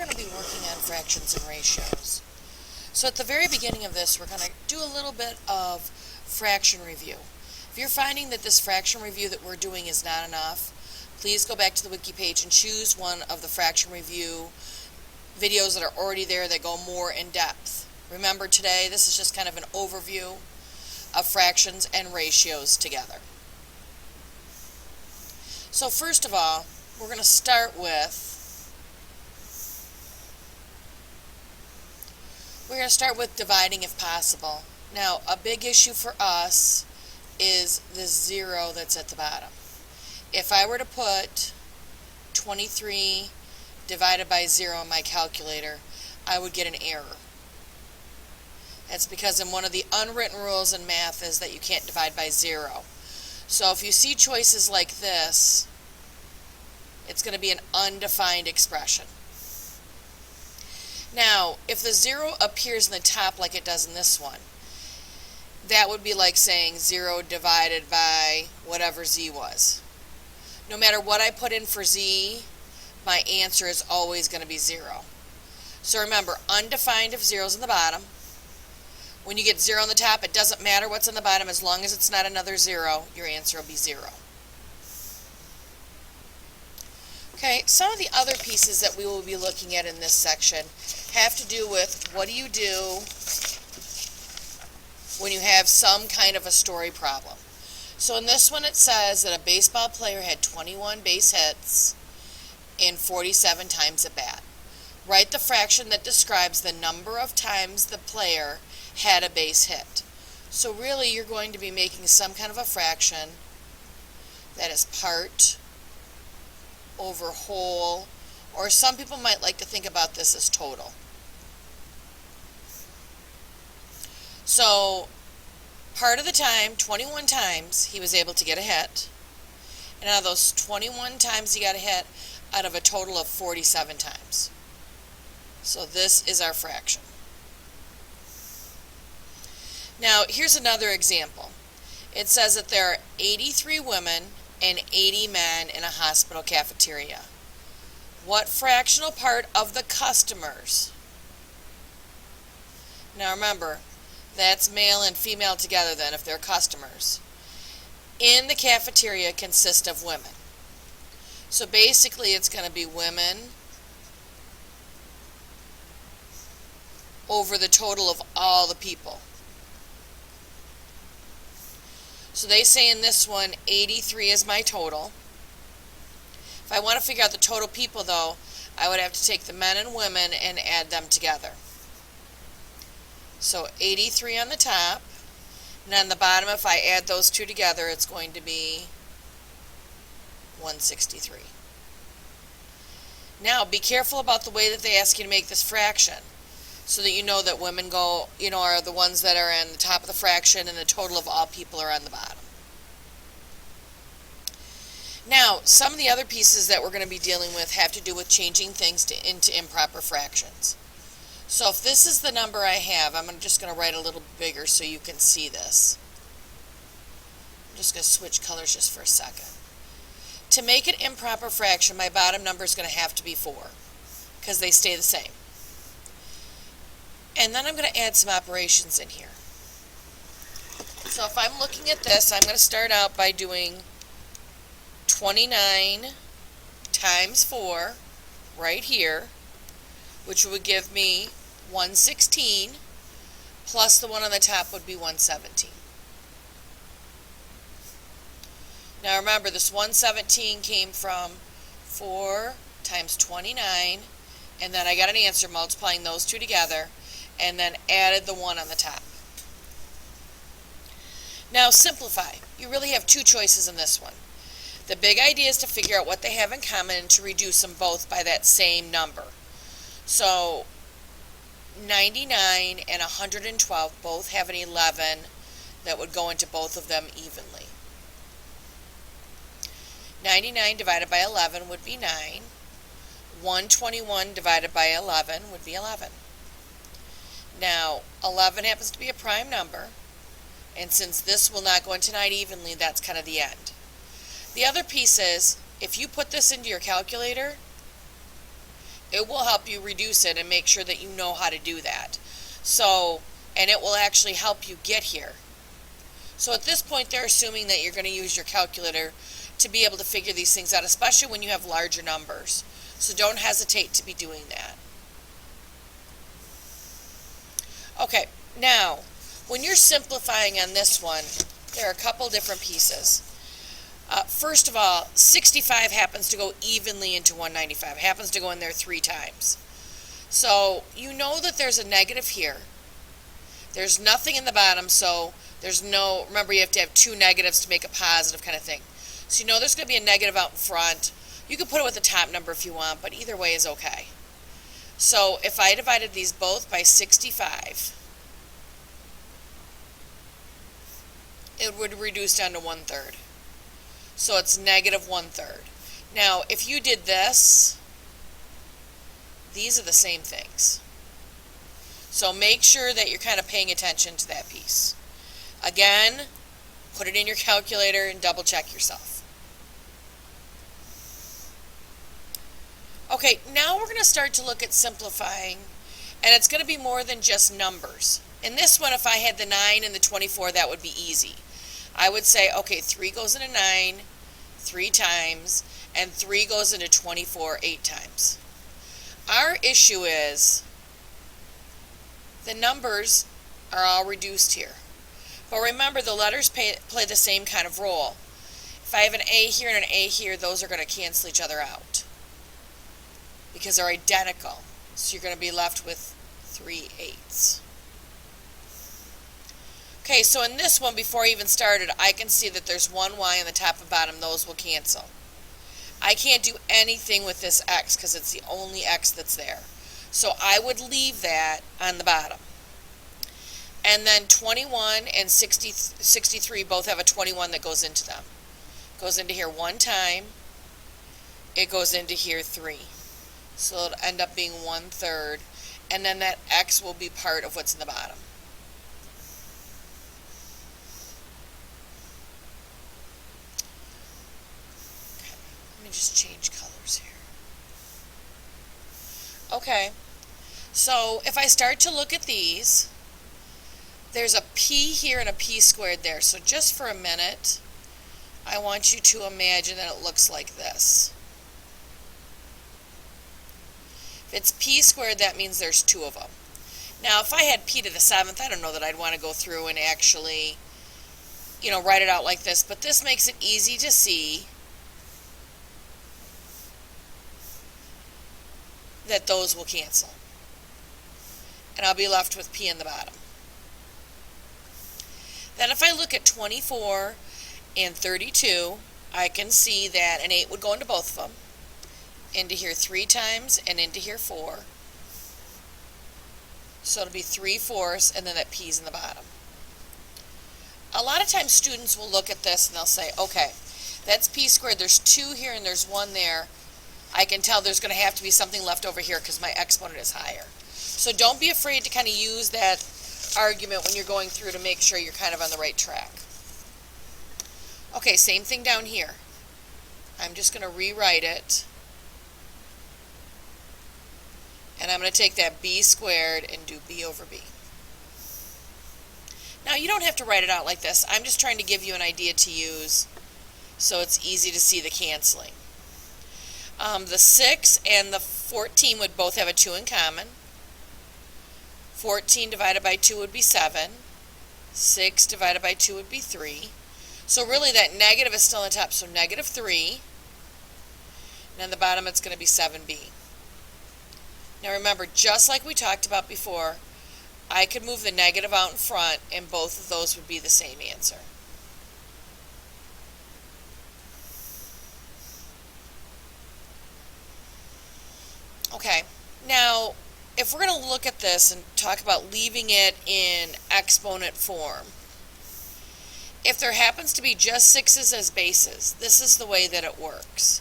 going to be working on fractions and ratios. So at the very beginning of this, we're going to do a little bit of fraction review. If you're finding that this fraction review that we're doing is not enough, please go back to the wiki page and choose one of the fraction review videos that are already there that go more in depth. Remember, today this is just kind of an overview of fractions and ratios together. So first of all, we're going to start with dividing if possible. Now, a big issue for us is the 0 that's at the bottom. If I were to put 23 divided by 0 in my calculator, I would get an error. That's because in one of the unwritten rules in math is that you can't divide by 0. So if you see choices like this, it's going to be an undefined expression. Now, if the 0 appears in the top like it does in this one, that would be like saying 0 divided by whatever z was. No matter what I put in for z, my answer is always going to be 0. So remember, undefined if 0 is in the bottom. When you get 0 on the top, it doesn't matter what's on the bottom. As long as it's not another 0, your answer will be 0. Okay, some of the other pieces that we will be looking at in this section have to do with what do you do when you have some kind of a story problem. So in this one it says that a baseball player had 21 base hits and 47 times at bat. Write the fraction that describes the number of times the player had a base hit. So really you're going to be making some kind of a fraction that is part over whole, or some people might like to think about this as total. So part of the time, 21 times, he was able to get a hit. And out of those 21 times he got a hit, out of a total of 47 times. So this is our fraction. Now here's another example. It says that there are 83 women and 80 men in a hospital cafeteria. What fractional part of the customers? Now remember, that's male and female together then if they're customers. In the cafeteria consist of women. So basically it's going to be women over the total of all the people. So they say in this one 83 is my total. If I want to figure out the total people though, I would have to take the men and women and add them together. So 83 on the top, and on the bottom if I add those two together it's going to be 163. Now be careful about the way that they ask you to make this fraction, so that you know that women are the ones that are in the top of the fraction and the total of all people are on the bottom. Now, some of the other pieces that we're going to be dealing with have to do with changing things into improper fractions. So if this is the number I have, I'm just going to write a little bigger so you can see this. I'm just going to switch colors just for a second. To make an improper fraction, my bottom number is going to have to be 4 because they stay the same. And then I'm going to add some operations in here. So if I'm looking at this, I'm going to start out by doing 29 times 4 right here, which would give me 116, plus the one on the top would be 117. Now remember, this 117 came from 4 times 29, and then I got an answer multiplying those two together, and then added the 1 on the top. Now simplify. You really have two choices in this one. The big idea is to figure out what they have in common and to reduce them both by that same number. So 99 and 112 both have an 11 that would go into both of them evenly. 99 divided by 11 would be 9. 121 divided by 11 would be 11. Now, 11 happens to be a prime number, and since this will not go into 9 evenly, that's kind of the end. The other piece is, if you put this into your calculator, It will help you reduce it and make sure that you know how to do that. So, and it will actually help you get here. So at this point, they're assuming that you're going to use your calculator to be able to figure these things out, especially when you have larger numbers. So don't hesitate to be doing that. Okay, now, when you're simplifying on this one, there are a couple different pieces. First of all, 65 happens to go evenly into 195. It happens to go in there 3 times. So you know that there's a negative here. There's nothing in the bottom, so there's no, remember you have to have 2 negatives to make a positive kind of thing. So you know there's going to be a negative out in front. You can put it with the top number if you want, but either way is okay. So if I divided these both by 65, it would reduce down to 1/3. So it's negative 1/3. Now, if you did this, these are the same things. So make sure that you're kind of paying attention to that piece. Again, put it in your calculator and double check yourself. Okay, now we're going to start to look at simplifying, and it's going to be more than just numbers. In this one, if I had the 9 and the 24, that would be easy. I would say, okay, 3 goes into 9 3 times, and 3 goes into 24 8 times. Our issue is the numbers are all reduced here. But remember, the letters play the same kind of role. If I have an A here and an A here, those are going to cancel each other out because they're identical. So you're going to be left with 3 8s. Okay, so in this one, before I even started, I can see that there's one Y on the top and bottom. Those will cancel. I can't do anything with this X because it's the only X that's there. So I would leave that on the bottom. And then 21 and 63 both have a 21 that goes into them. Goes into here 1 time. It goes into here 3. So it'll end up being 1/3. And then that X will be part of what's in the bottom. Okay, let me just change colors here. Okay, so if I start to look at these, there's a P here and a P squared there. So just for a minute, I want you to imagine that it looks like this. If it's P squared, that means there's 2 of them. Now, if I had P to the 7th, I don't know that I'd want to go through and actually, write it out like this. But this makes it easy to see that those will cancel. And I'll be left with P in the bottom. Then if I look at 24 and 32, I can see that an 8 would go into both of them. Into here 3 times and into here 4. So it'll be 3/4, and then that P's in the bottom. A lot of times students will look at this and they'll say, okay, that's P squared. There's 2 here and there's 1 there. I can tell there's going to have to be something left over here because my exponent is higher. So don't be afraid to kind of use that argument when you're going through to make sure you're kind of on the right track. Okay, same thing down here. I'm just going to rewrite it. And I'm going to take that B squared and do B over B. Now, you don't have to write it out like this. I'm just trying to give you an idea to use so it's easy to see the canceling. The 6 and the 14 would both have a 2 in common. 14 divided by 2 would be 7. 6 divided by 2 would be 3. So really that negative is still on top, so negative 3. And on the bottom it's going to be 7b. Now remember, just like we talked about before, I could move the negative out in front and both of those would be the same answer. Okay, now if we're going to look at this and talk about leaving it in exponent form, if there happens to be just 6's as bases, this is the way that it works.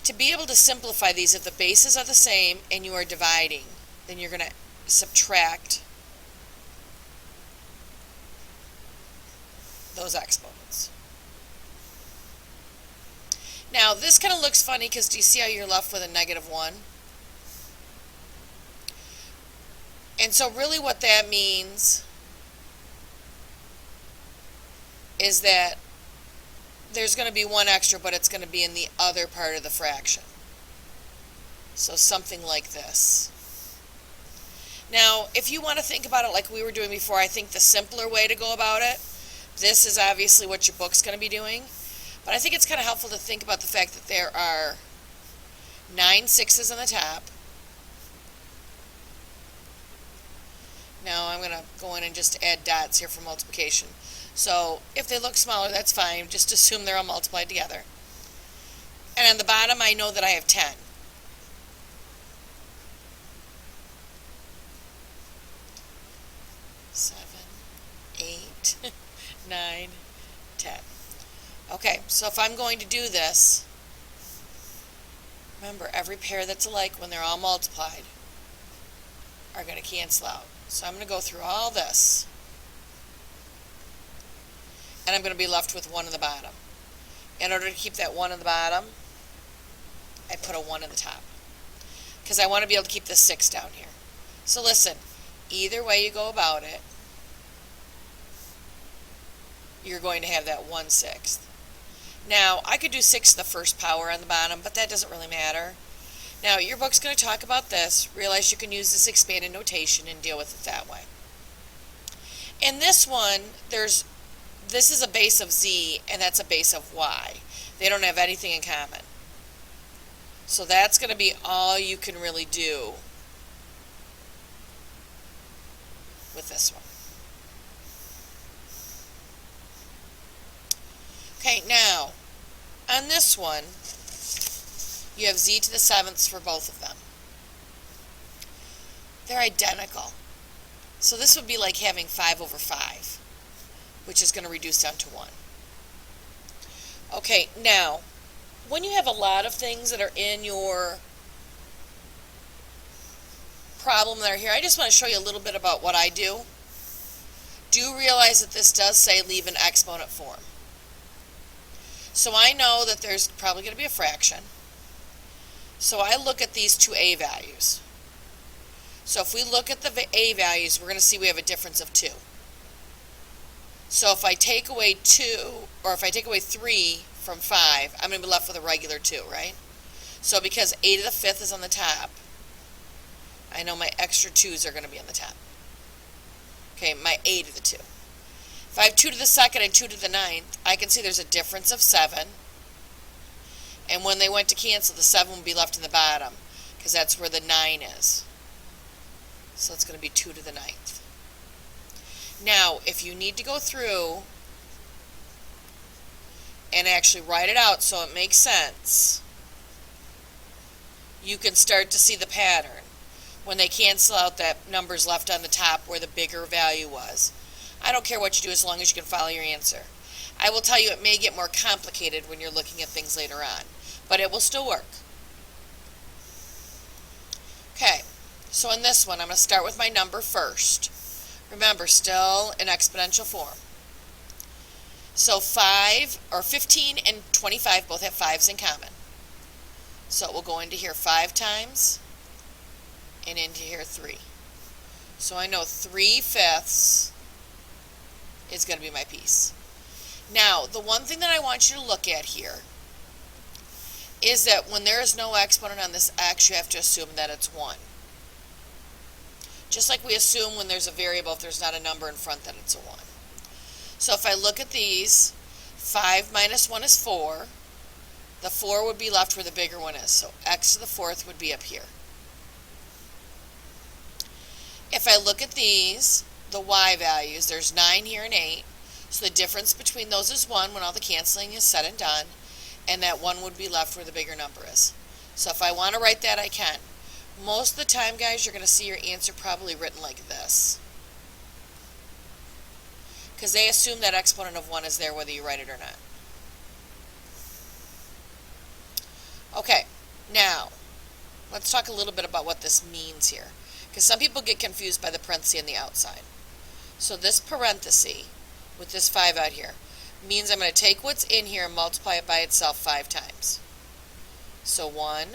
To be able to simplify these, if the bases are the same and you are dividing, then you're going to subtract those exponents. Now, this kind of looks funny because do you see how you're left with a negative 1? And so really what that means is that there's going to be one extra, but it's going to be in the other part of the fraction. So something like this. Now, if you want to think about it like we were doing before, I think the simpler way to go about it, this is obviously what your book's going to be doing, but I think it's kind of helpful to think about the fact that there are 9 6s on the top. Now I'm going to go in and just add dots here for multiplication. So if they look smaller, that's fine. Just assume they're all multiplied together. And on the bottom, I know that I have 10. Seven, 8, 9, 10. Okay, so if I'm going to do this, remember every pair that's alike when they're all multiplied are going to cancel out. So I'm going to go through all this, and I'm going to be left with 1 on the bottom. In order to keep that 1 on the bottom, I put a 1 on the top, because I want to be able to keep this 6 down here. So listen, either way you go about it, you're going to have that 1/6. Now, I could do 6 to the first power on the bottom, but that doesn't really matter. Now, your book's going to talk about this. Realize you can use this expanded notation and deal with it that way. In this one, this is a base of z, and that's a base of y. They don't have anything in common. So that's going to be all you can really do with this one. Okay, now, on this one, you have z to the 7ths for both of them. They're identical. So this would be like having 5 over 5, which is going to reduce down to 1. Okay, now, when you have a lot of things that are in your problem that are here, I just want to show you a little bit about what I do. Do realize that this does say leave in exponent form. So I know that there's probably going to be a fraction. So I look at these two a values. So if we look at the a values, we're going to see we have a difference of 2. So if I take away 2, or if I take away 3 from 5, I'm going to be left with a regular 2, right? So because a to the 5th is on the top, I know my extra 2's are going to be on the top. Okay, my a to the 2. If I have 2 to the 2nd and 2 to the 9th, I can see there's a difference of 7. And when they went to cancel, the 7 will be left in the bottom, because that's where the 9 is. So it's going to be 2 to the 9th. Now, if you need to go through and actually write it out so it makes sense, you can start to see the pattern. When they cancel out, that number's left on the top where the bigger value was. I don't care what you do as long as you can follow your answer. I will tell you it may get more complicated when you're looking at things later on, but it will still work. Okay, so in this one I'm going to start with my number first. Remember, still in exponential form. So 15 and 25 both have 5's in common. So it will go into here 5 times and into here 3. So I know 3/5 is going to be my piece. Now, the one thing that I want you to look at here is that when there is no exponent on this x, you have to assume that it's 1. Just like we assume when there's a variable, if there's not a number in front, that it's a 1. So if I look at these, 5 minus 1 is 4. The 4 would be left where the bigger one is. So x to the 4th would be up here. If I look at these, the y values, there's 9 here and 8. So the difference between those is 1 when all the canceling is said and done. And that 1 would be left where the bigger number is. So if I want to write that, I can. Most of the time, guys, you're going to see your answer probably written like this, because they assume that exponent of 1 is there whether you write it or not. Okay, now let's talk a little bit about what this means here, because some people get confused by the parenthesis on the outside. So this parenthesis with this 5 out here means I'm going to take what's in here and multiply it by itself 5 times. So 1,